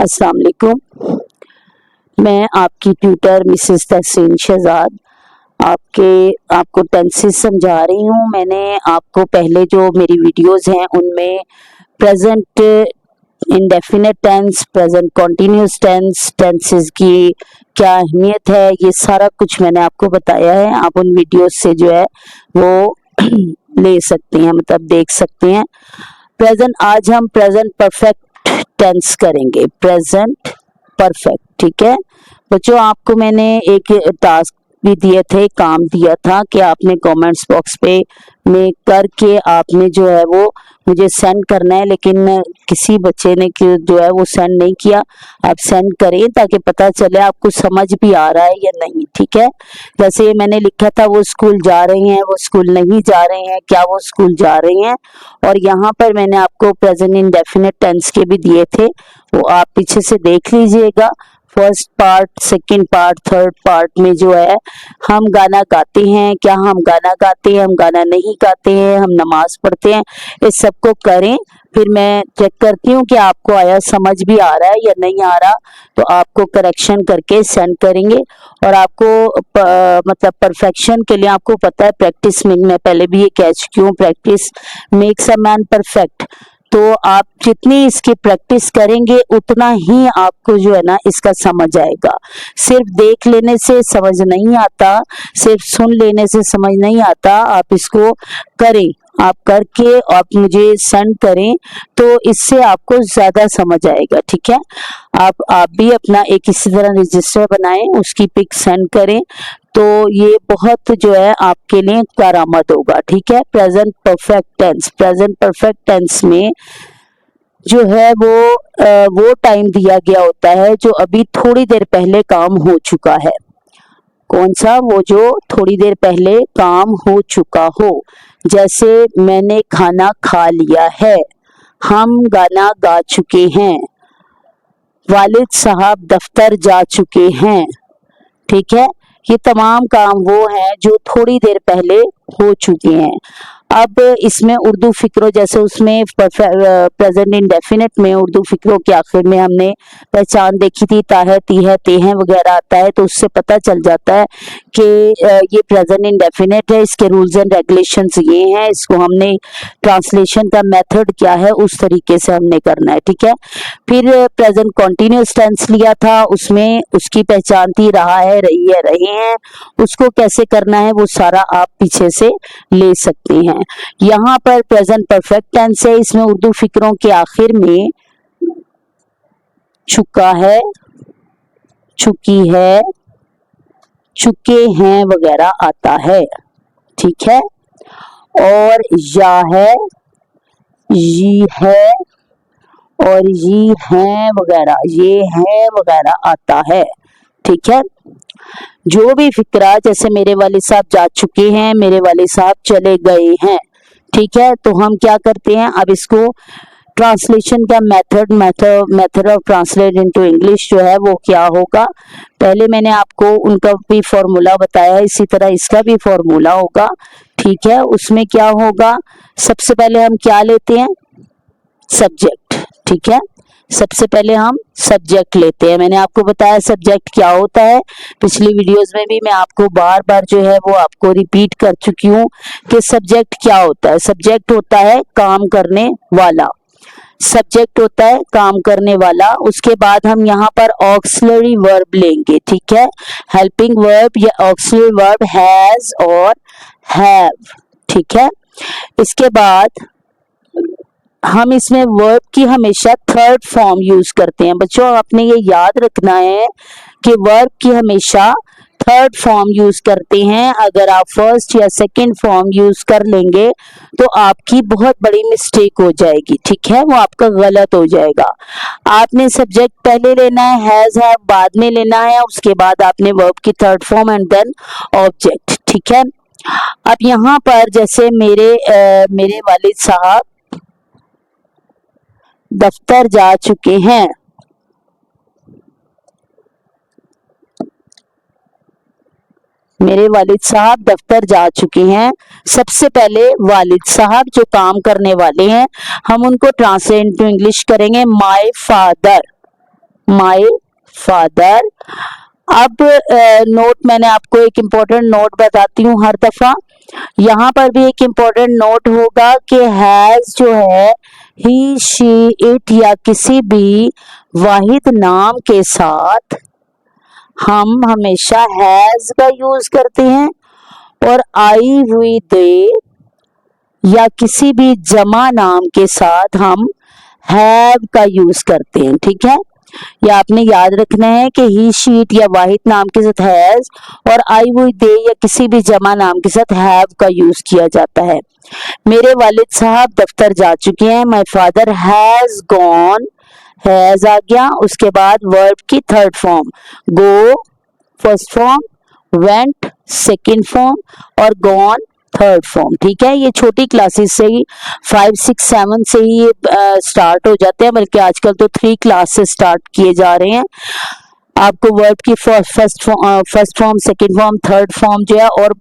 अस्सलाम वालेकुम। मैं आपकी ट्यूटर मिसेस तहसीन शहजाद आपको टेंसेस समझा रही हूँ। मैंने आपको पहले जो मेरी वीडियोस हैं उनमें present indefinite tense, present continuous tense, tenses की क्या अहमियत है, ये सारा कुछ मैंने आपको बताया है। आप उन वीडियोस से जो है वो ले सकते हैं, मतलब देख सकते हैं। प्रेजेंट, आज हम प्रेजेंट परफेक्ट टेंस करेंगे, प्रेजेंट परफेक्ट। ठीक है बच्चों, आपको मैंने एक टास्क भी दिए थे, काम दिया था कि आपने कमेंट्स बॉक्स पे में करके आपने जो है वो मुझे सेंड करना है, लेकिन किसी बच्चे ने जो है वो सेंड नहीं किया। आप सेंड करें ताकि पता चले आपको समझ भी आ रहा है या नहीं। ठीक है, जैसे मैंने लिखा था वो स्कूल जा रहे हैं, वो स्कूल नहीं जा रहे हैं, क्या वो स्कूल जा रहे हैं। और यहाँ पर मैंने आपको प्रेजेंट इंडेफिनिट टेंस के भी दिए थे, वो आप पीछे से देख लीजिएगा। First part, second part, third part में जो है हम गाना गाते हैं, क्या हम गाना गाते हैं, हम गाना नहीं गाते हैं, हम नमाज पढ़ते हैं, इस सबको करें। फिर मैं चेक करती हूँ कि आपको आया, समझ भी आ रहा है या नहीं आ रहा, तो आपको करेक्शन करके सेंड करेंगे। और आपको मतलब परफेक्शन के लिए आपको पता है, प्रैक्टिस में मैं पहले भी ये कह चुकी हूँ, practice makes a man perfect. तो आप जितनी इसकी प्रैक्टिस करेंगे उतना ही आपको जो है ना इसका समझ आएगा। सिर्फ देख लेने से समझ नहीं आता, सिर्फ सुन लेने से समझ नहीं आता, आप इसको करें, आप करके आप मुझे सेंड करें तो इससे आपको ज्यादा समझ आएगा। ठीक है, आप भी अपना एक इसी तरह रजिस्टर बनाएं, उसकी पिक सेंड करें तो ये बहुत जो है आपके लिए कारआमद होगा। ठीक है, present perfect tense, present perfect tense में जो है वो टाइम दिया गया होता है जो अभी थोड़ी देर पहले काम हो चुका है। कौन सा? वो जो थोड़ी देर पहले काम हो चुका हो। जैसे मैंने खाना खा लिया है, हम गाना गा चुके हैं, वालिद साहब दफ्तर जा चुके हैं। ठीक है, ये तमाम काम वो हैं जो थोड़ी देर पहले हो चुके हैं। अब इसमें उर्दू फिक्रों, जैसे उसमें प्रेजेंट इंडेफिनिट में उर्दू फिक्रों के आखिर में हमने पहचान देखी थी, ताहे तीहे तेहे वगैरह आता है, तो उससे पता चल जाता है कि ये प्रेजेंट इंडेफिनिट है, इसके रूल्स एंड रेगुलेशंस ये हैं, इसको हमने ट्रांसलेशन का मेथड क्या है उस तरीके से हमने करना है। ठीक है, फिर प्रेजेंट कॉन्टिन्यूस टेंस लिया था, उसमें उसकी पहचान थी रहा है, रही है, रहे हैं, उसको कैसे करना है वो सारा आप पीछे से ले सकते हैं। यहाँ पर प्रेजेंट परफेक्ट टेंस है, इसमें उर्दू फिक्रों के आखिर में चुका है, चुकी है, चुके हैं वगैरह आता है। ठीक है, और या है, ये है, और ये हैं वगैरह, ये हैं वगैरह आता है। ठीक है, जो भी फिक्रा, जैसे मेरे वाले साहब जा चुके हैं, मेरे वाले साहब चले गए हैं। ठीक है, तो हम क्या करते हैं, अब इसको ट्रांसलेशन का method of translate into English जो है वो क्या होगा। पहले मैंने आपको उनका भी फॉर्मूला बताया, इसी तरह इसका भी फॉर्मूला होगा। ठीक है, उसमें क्या होगा, सबसे पहले हम क्या लेते हैं, सब्जेक्ट। ठीक है, सबसे पहले हम सब्जेक्ट लेते हैं। मैंने आपको बताया सब्जेक्ट क्या होता है, पिछली वीडियोस में भी मैं आपको बार बार जो है वो आपको रिपीट कर चुकी हूँ कि सब्जेक्ट क्या होता है। सब्जेक्ट होता है काम करने वाला, सब्जेक्ट होता है काम करने वाला। उसके बाद हम यहाँ पर ऑक्सिलरी वर्ब लेंगे। ठीक है, हेल्पिंग वर्ब या ऑक्सिलरी वर्ब हैज और हैव। ठीक है, इसके बाद हम इसमें वर्ब की हमेशा थर्ड फॉर्म यूज करते हैं। बच्चों, आपने ये याद रखना है कि वर्ब की हमेशा थर्ड फॉर्म यूज करते हैं। अगर आप फर्स्ट या सेकंड फॉर्म यूज कर लेंगे तो आपकी बहुत बड़ी मिस्टेक हो जाएगी। ठीक है, वो आपका गलत हो जाएगा। आपने सब्जेक्ट पहले लेना है, हैज है बाद में लेना है, उसके बाद आपने वर्ब की third form and then object. ठीक है, अब यहाँ पर जैसे मेरे वालिद साहब दफ्तर जा चुके हैं, मेरे वालिद साहब दफ्तर जा चुके हैं। सबसे पहले वालिद साहब जो काम करने वाले हैं, हम उनको ट्रांसलेट टू इंग्लिश करेंगे माय फादर। My father. अब नोट, मैंने आपको एक इम्पोर्टेंट नोट बताती हूँ हर दफा, यहाँ पर भी एक इम्पोर्टेंट नोट होगा कि हैज जो है ही शी इट या किसी भी वाहिद नाम के साथ हम हमेशा हैज का यूज करते हैं, और आई हुई दे या किसी भी जमा नाम के साथ हम हैव का यूज करते हैं। ठीक है, ये आपने याद रखना है कि ही शीट या वाहिद नाम के साथ हैज और आई हुई दे या किसी भी जमा नाम के साथ हैव का यूज किया जाता है। मेरे वालिद साहब दफ्तर जा चुके हैं, my father has gone, has आ गया, उसके बाद वर्ब की third form, go first form, went second form और गॉन थर्ड फॉर्म। ठीक है, ये छोटी क्लासेस से ही 5, 6, 7 से ही स्टार्ट हो जाते हैं, बल्कि आजकल तो 3 क्लास से स्टार्ट किए जा रहे हैं। आपको वर्ब की first form, second form, third form जो है, और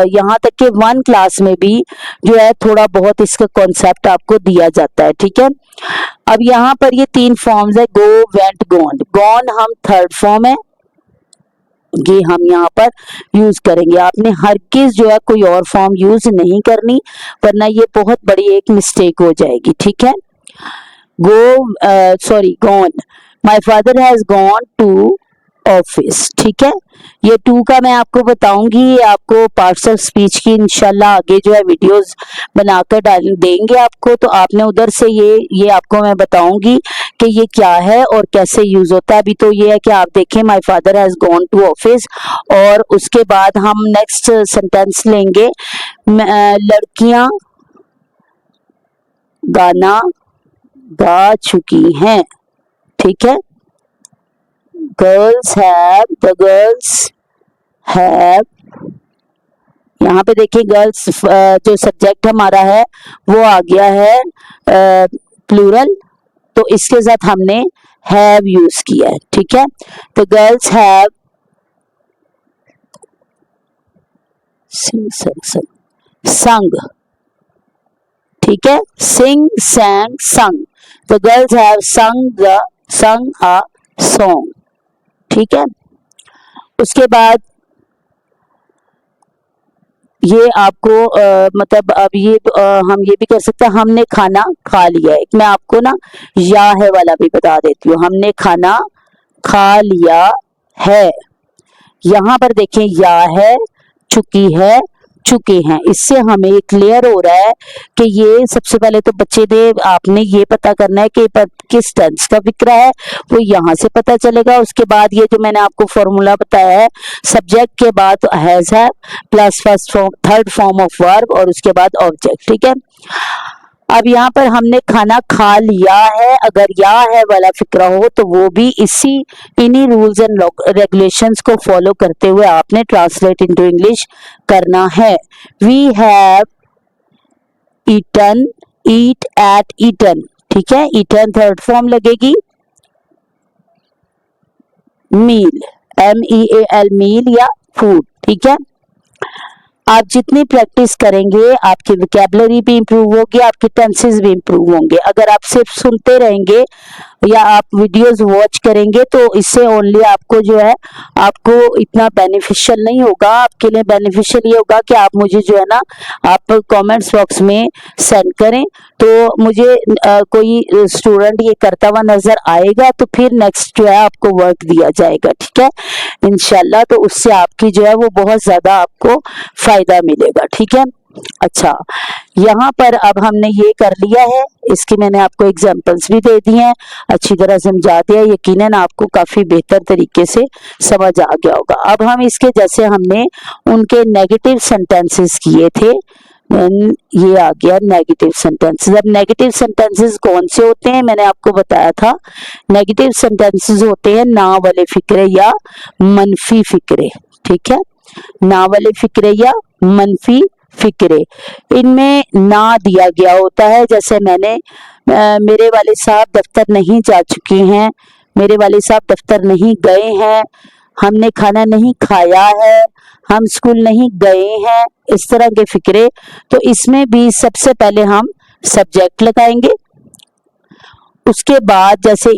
यहाँ तक कि 1 क्लास में भी जो है थोड़ा बहुत इसका कॉन्सेप्ट आपको दिया जाता है। ठीक है, अब यहाँ पर ये 3 फॉर्म्स है, गो, वेंट, गॉन। गॉन हम थर्ड फॉर्म है, ये हम यहाँ पर यूज करेंगे। आपने हरगिज जो है कोई और फॉर्म यूज नहीं करनी, वरना ये बहुत बड़ी एक मिस्टेक हो जाएगी। ठीक है, gone, my father has gone to office. ठीक है, ये 2 का मैं आपको बताऊंगी, ये आपको पार्ट्स ऑफ स्पीच की इंशाल्लाह आगे जो है वीडियोस बनाकर डाल देंगे आपको, तो आपने उधर से ये आपको मैं बताऊंगी कि ये क्या है और कैसे यूज होता है। अभी तो ये है कि आप देखें my father has gone to office, और उसके बाद हम नेक्स्ट सेंटेंस लेंगे, लड़कियां गाना गा चुकी हैं। ठीक है, girls have, the girls have, यहाँ पे देखिए गर्ल्स जो सब्जेक्ट हमारा है वो आ गया है प्लूरल, तो इसके साथ हमने हैव यूज किया है। ठीक है, तो गर्ल्स हैव संग। ठीक है, सिंग, sang, sung, the girls have sung a song। ठीक है, उसके बाद ये आपको मतलब अब ये हम ये भी कर सकते हैं, हमने खाना खा लिया है। मैं आपको ना या है वाला भी बता देती हूँ, हमने खाना खा लिया है। यहाँ पर देखें या है, चुकी है, चुके हैं, इससे हमें क्लियर हो रहा है कि ये सबसे पहले तो बच्चे ने आपने ये पता करना है कि किस टेंस का फिक्र है, वो यहाँ से पता चलेगा। उसके बाद ये जो मैंने आपको फॉर्मूला बताया है, सब्जेक्ट के बाद हैज है plus first form third form of verb और उसके बाद ऑब्जेक्ट। ठीक है, अब यहाँ पर हमने खाना खा लिया है, अगर या है वाला फिक्रा हो तो वो भी इन्हीं रूल्स एंड रेगुलेशंस को फॉलो करते हुए आपने ट्रांसलेट इनटू इंग्लिश करना है। We have eaten, eat, ate, eaten. ठीक है, ईटन थर्ड फॉर्म लगेगी, मील, MEAL, मील या फूड। ठीक है, आप जितनी प्रैक्टिस करेंगे आपकी वोकैबुलरी भी इंप्रूव होगी, आपके टेंसेस भी इंप्रूव होंगे। अगर आप सिर्फ सुनते रहेंगे या आप वीडियोस वॉच करेंगे तो इससे ओनली आपको जो है आपको इतना बेनिफिशियल नहीं होगा। आपके लिए बेनिफिशियल ये होगा कि आप मुझे जो है ना आप कमेंट्स बॉक्स में सेंड करें, तो मुझे कोई स्टूडेंट ये करता हुआ नजर आएगा तो फिर नेक्स्ट जो है आपको वर्क दिया जाएगा। ठीक है, इंशाल्लाह, तो उससे आपकी जो है वो बहुत ज्यादा आपको फायदा मिलेगा। ठीक है, अच्छा, यहाँ पर अब हमने ये कर लिया है, इसकी मैंने आपको एग्जांपल्स भी दे दी हैं, अच्छी तरह समझा दिया, यकीनन आपको काफी बेहतर तरीके से समझ आ गया होगा। अब हम इसके जैसे हमने उनके नेगेटिव सेंटेंसेस किए थे, ये आ गया नेगेटिव सेंटेंसेस। अब नेगेटिव सेंटेंसेस कौन से होते हैं, मैंने आपको बताया था, नेगेटिव सेंटेंसेस होते हैं ना वाले फिक्रे या मनफी फिक्रे। ठीक है, ना वाले फिक्रे या मनफी फिक्रे, इनमें ना दिया गया होता है। जैसे मैंने मेरे वाले साहब दफ्तर नहीं जा चुके हैं, मेरे वाले साहब दफ्तर नहीं गए हैं, हमने खाना नहीं खाया है, हम स्कूल नहीं गए हैं, इस तरह के फिक्रे। तो इसमें भी सबसे पहले हम सब्जेक्ट लगाएंगे, उसके बाद जैसे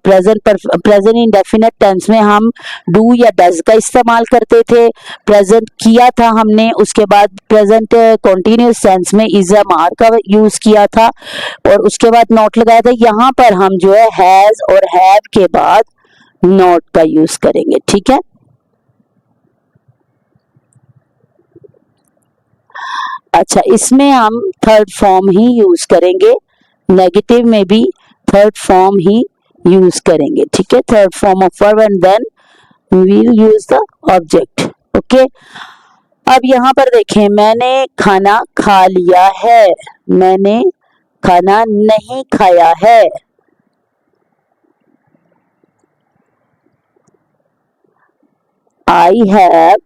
प्रेजेंट इंडेफिनिट टेंस में हम डू या डज का इस्तेमाल करते थे, प्रेजेंट किया था हमने, उसके बाद प्रेजेंट कॉन्टिन्यूस टेंस में इज एम आर का यूज किया था और उसके बाद नॉट लगाया था। यहाँ पर हम जो है हैज और हैव के बाद नॉट का यूज करेंगे, ठीक है। अच्छा, इसमें हम थर्ड फॉर्म ही यूज करेंगे, नेगेटिव में भी थर्ड फॉर्म ही यूज करेंगे, ठीक है, third form of verb and then we will use the object. Okay, अब यहाँ पर देखें, मैंने खाना खा लिया है, मैंने खाना नहीं खाया है। I have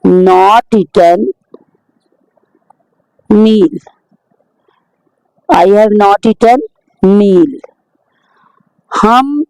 not eaten meal. I have not eaten meal. हम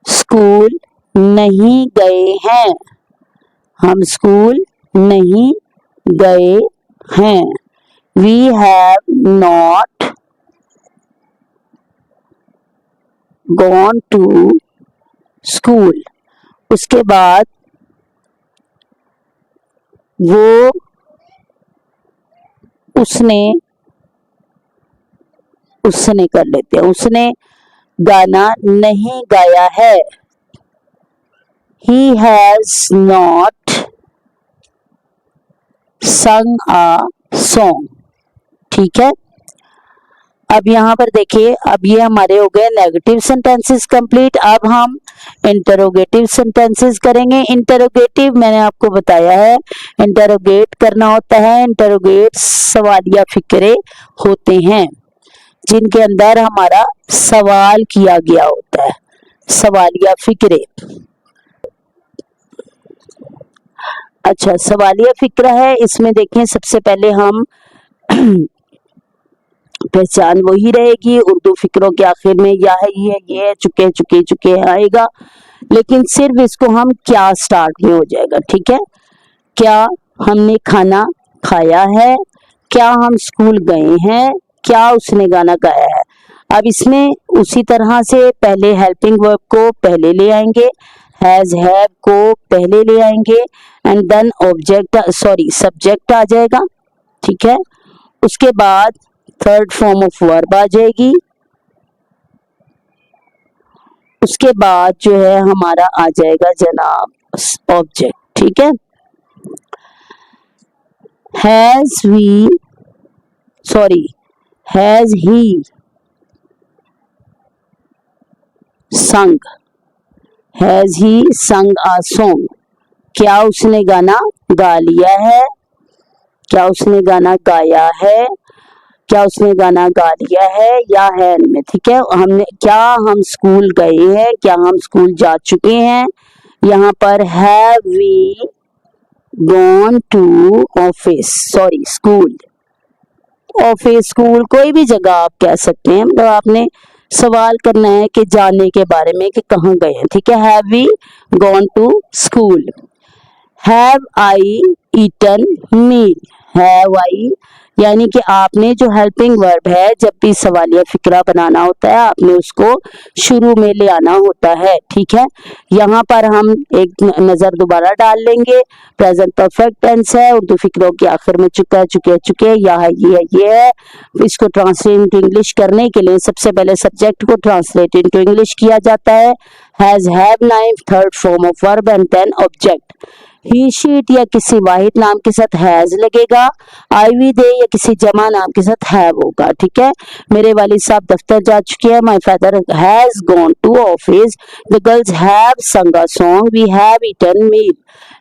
स्कूल नहीं गए हैं, हम स्कूल नहीं गए हैं। We have not gone to school. उसके बाद वो, उसने कर लेते हैं, उसने गाना नहीं गाया है। He has not sung a song, ठीक है। अब यहाँ पर देखिए, अब ये हमारे हो गए नेगेटिव सेंटेंसेस कंप्लीट। अब हम इंटरोगेटिव सेंटेंसेस करेंगे। इंटरोगेटिव मैंने आपको बताया है, इंटरोगेट करना होता है। इंटरोगेट सवालिया फिक्रे होते हैं जिनके अंदर हमारा सवाल किया गया होता है, सवालिया फिक्रे। अच्छा, सवालिया फिक्रा है, इसमें देखें सबसे पहले हम पहचान वही रहेगी, उर्दू फिक्रों के आखिर में या है ये है, चुके चुके चुके आएगा, लेकिन सिर्फ इसको हम क्या स्टार्ट में हो जाएगा, ठीक है। क्या हमने खाना खाया है, क्या हम स्कूल गए हैं, क्या उसने गाना गाया है। अब इसमें उसी तरह से पहले हेल्पिंग वर्ब को पहले ले आएंगे, हैज हैव को पहले ले आएंगे एंड देन ऑब्जेक्ट सब्जेक्ट आ जाएगा, ठीक है। उसके बाद थर्ड फॉर्म ऑफ वर्ब आ जाएगी, उसके बाद जो है हमारा आ जाएगा जनाब ऑब्जेक्ट, ठीक है। हैज ही संग, हैज ही संग आ सॉन्ग, क्या उसने गाना गा लिया है, क्या उसने गाना गाया है, क्या उसने गाना गा लिया है या है में, ठीक है। हमने क्या हम स्कूल गए हैं, क्या हम स्कूल जा चुके हैं। यहाँ पर have we gone to office, school, office, school, कोई भी जगह आप कह सकते हैं, मतलब आपने सवाल करना है कि जाने के बारे में कि कहाँ गए हैं, ठीक है। Have we gone to school. Have I eaten meal, have I यानी कि आपने जो हेल्पिंग वर्ब है, जब भी सवालिया फिक्रा बनाना होता है आपने उसको शुरू में ले आना होता है, ठीक है। यहाँ पर हम एक नजर दोबारा डाल लेंगे, प्रेजेंट परफेक्ट टेंस है, उर्दू फिक्रों के आखिर में चुका चुके चुके, या है ये है। इसको ट्रांसलेट इनटू इंग्लिश करने के लिए सबसे पहले सब्जेक्ट को ट्रांसलेट इनटू इंग्लिश किया जाता है, has have noun third form of verb and then object. He she it या किसी वाहिद नाम के साथ हैज लगेगा, आई वी दे या किसी जमा नाम के साथ हैव होगा, ठीक है। मेरे वालिद साहब दफ्तर जा चुके हैं, my father has gone to office, the girls have sung a song, we have eaten meal.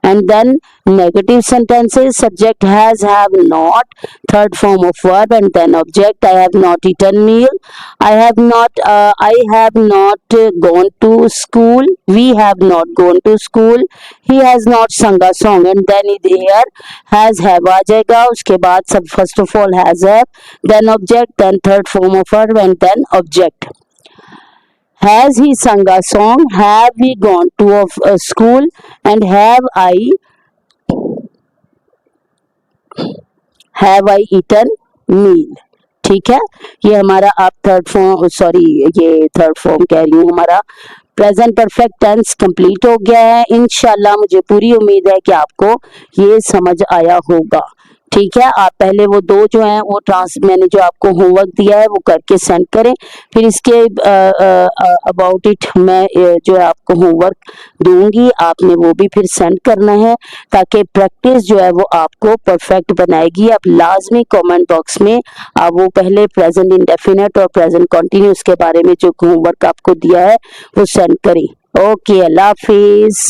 And then negative sentences, subject has, have not, third form of verb and then object. I have not eaten meal, I have not gone to school, we have not gone to school, he has not sung a song and then here has have आ जाएगा। उसके बाद सब first of all has have, then object, then third form of verb and then object. Has he sung a song? Have we gone to a school? And have I eaten meal? ठीक है, ये हमारा आप ये third form कह रही हूँ, हमारा प्रेजेंट परफेक्ट टेंस कंप्लीट हो गया है। इंशाल्लाह मुझे पूरी उम्मीद है कि आपको ये समझ आया होगा। ठीक है, आप पहले वो दो जो हैं वो मैंने जो आपको होमवर्क दिया है वो करके सेंड करें, फिर इसके अबाउट इट मैं जो है आपको होमवर्क दूंगी, आपने वो भी फिर सेंड करना है, ताकि प्रैक्टिस जो है वो आपको परफेक्ट बनाएगी। आप लाजमी कमेंट बॉक्स में आप वो पहले प्रेजेंट इंडेफिनिट और प्रेजेंट कंटिन्यूस के बारे में जो होमवर्क आपको दिया है वो सेंड करें। ओके, अल्लाह हाफिज।